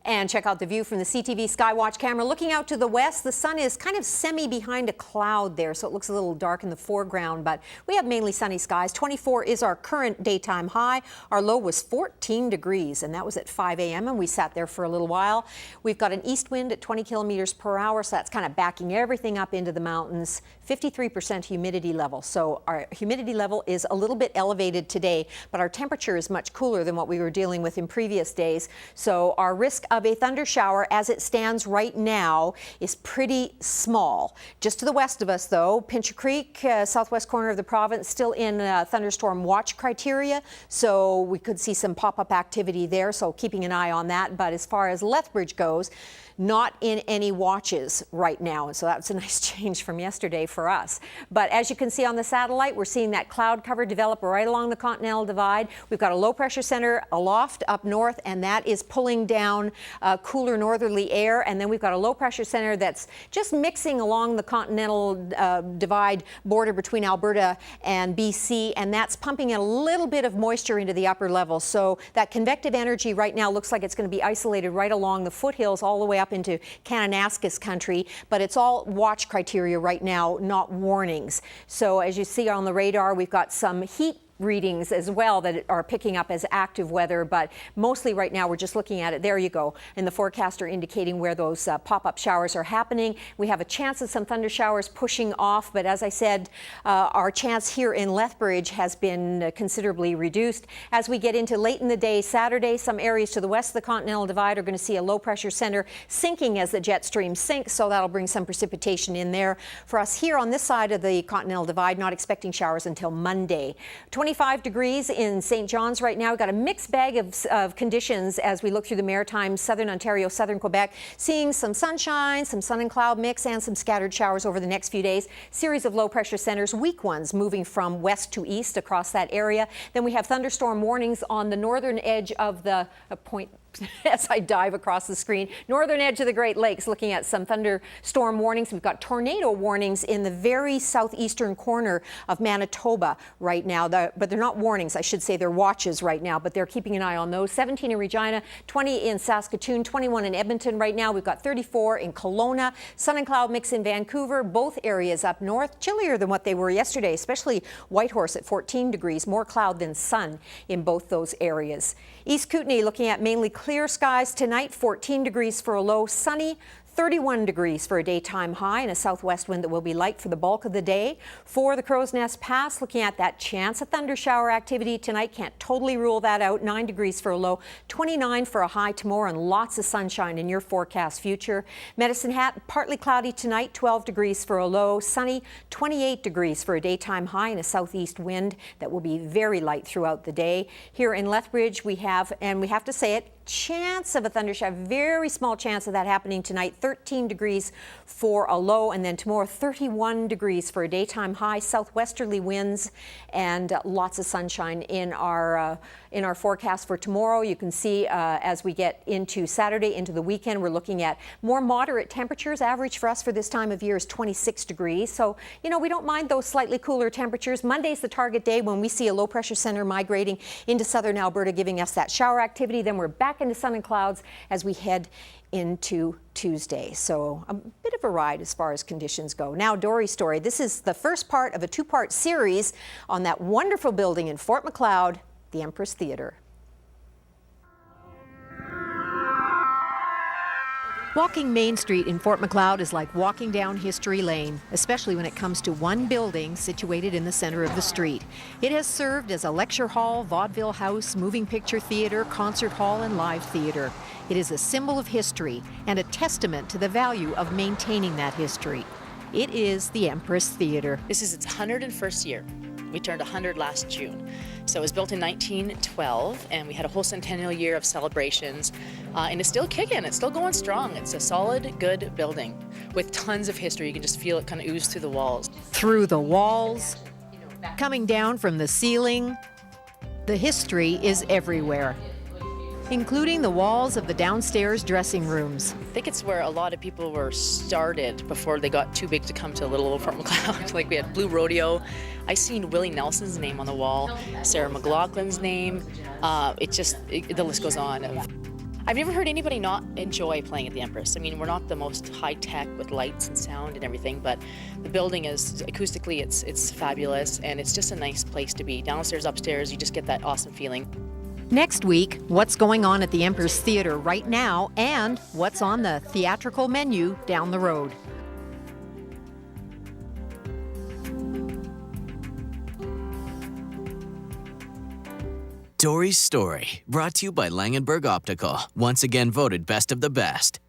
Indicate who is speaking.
Speaker 1: And check out the view from the CTV Skywatch camera. Looking out to the west, the sun is kind of behind a cloud there, so it looks a little dark in the foreground, but we have mainly sunny skies. 24 is our current daytime high. Our low was 14 degrees, and that was at 5 a.m., and we sat there for a little while. We've got an east wind at 20 kilometers per hour, so that's kind of backing everything up into the mountains. 53% humidity level, so our humidity level is a little bit elevated today, but our temperature is much cooler than what we were dealing with in previous days. So our risk of a thunder shower as it stands right now is pretty small. Just to the west of us, though, Pincher Creek, southwest corner of the province, still in thunderstorm watch criteria, so we could see some pop-up activity there, so keeping an eye on that. But as far as Lethbridge goes, not in any watches right now, and so that's a nice change from yesterday for us. But as you can see on the satellite, we're seeing that cloud cover develop right along the Continental Divide. We've got a low pressure center aloft up north, and that is pulling down cooler northerly air. And then we've got a low pressure center that's just mixing along the Continental Divide border between Alberta and BC, and that's pumping in a little bit of moisture into the upper levels. So that convective energy right now looks like it's going to be isolated right along the foothills all the way up into Kananaskis country, but it's all watch criteria right now, not warnings. So as you see on the radar, we've got some heat readings as well that are picking up as active weather, but mostly right now we're just looking at it. There you go. And the forecaster indicating where those pop-up showers are happening. We have a chance of some thunder showers pushing off, but as I said, our chance here in Lethbridge has been considerably reduced. As we get into late in the day Saturday, some areas to the west of the Continental Divide are going to see a low pressure center sinking as the jet stream sinks, so that'll bring some precipitation in there. For us here on this side of the Continental Divide, not expecting showers until Monday. 25 degrees in St. John's right now. We've got a mixed bag of conditions as we look through the Maritimes, southern Ontario, southern Quebec, seeing some sunshine, some sun and cloud mix, and some scattered showers over the next few days. Series of low pressure centers, weak ones moving from west to east across that area. Then we have thunderstorm warnings on the northern edge of the point as I dive across the screen. Northern edge of the Great Lakes, looking at some thunderstorm warnings. We've got tornado warnings in the very southeastern corner of Manitoba right now, but they're not warnings, I should say. They're watches right now, but they're keeping an eye on those. 17 in Regina, 20 in Saskatoon, 21 in Edmonton right now. We've got 34 in Kelowna, sun and cloud mix in Vancouver. Both areas up north, chillier than what they were yesterday, especially Whitehorse at 14 degrees, more cloud than sun in both those areas. East Kootenay looking at mainly clear skies tonight, 14 degrees for a low, sunny, 31 degrees for a daytime high, and a southwest wind that will be light for the bulk of the day. For the Crow's Nest Pass, looking at that chance of thunder shower activity tonight, can't totally rule that out. 9 degrees for a low, 29 for a high tomorrow, and lots of sunshine in your forecast future. Medicine Hat, partly cloudy tonight, 12 degrees for a low, sunny, 28 degrees for a daytime high, and a southeast wind that will be very light throughout the day. Here in Lethbridge, we have, and we have to say it, chance of a thunder shower, very small chance of that happening tonight. 13 degrees for a low, and then tomorrow 31 degrees for a daytime high. Southwesterly winds and lots of sunshine in our forecast for tomorrow. You can see as we get into Saturday, into the weekend, we're looking at more moderate temperatures. Average for us for this time of year is 26 degrees. So, you know, we don't mind those slightly cooler temperatures. Monday's the target day when we see a low pressure center migrating into southern Alberta, giving us that shower activity. Then we're back into sun and clouds as we head into Tuesday. So a bit of a ride as far as conditions go. Now, Dory story. This is the first part of a two-part series on that wonderful building in Fort Macleod, the Empress Theatre. Walking Main Street in Fort Macleod is like walking down history lane, especially when it comes to one building situated in the center of the street. It has served as a lecture hall, vaudeville house, moving picture theater, concert hall, and live theater. It is a symbol of history and a testament to the value of maintaining that history. It is the Empress Theatre.
Speaker 2: This is its 101st year. We turned 100 last June. So it was built in 1912, and we had a whole centennial year of celebrations. And it's still kicking, it's still going strong. It's a solid, good building with tons of history. You can just feel it kind of ooze through the walls.
Speaker 1: Through the walls, coming down from the ceiling, the history is everywhere, including the walls of the downstairs dressing rooms.
Speaker 2: I think it's where a lot of people were started before they got too big to come to little old Fort Macleod. Like we had Blue Rodeo. I seen Willie Nelson's name on the wall, Sarah McLaughlin's name. The list goes on. I've never heard anybody not enjoy playing at the Empress. I mean, we're not the most high tech with lights and sound and everything, but the building is acoustically, it's fabulous, and it's just a nice place to be. Downstairs, upstairs, you just get that awesome feeling.
Speaker 1: Next week, what's going on at the Empress Theatre right now and what's on the theatrical menu down the road.
Speaker 3: Dory's Story, brought to you by Langenberg Optical, once again voted best of the best.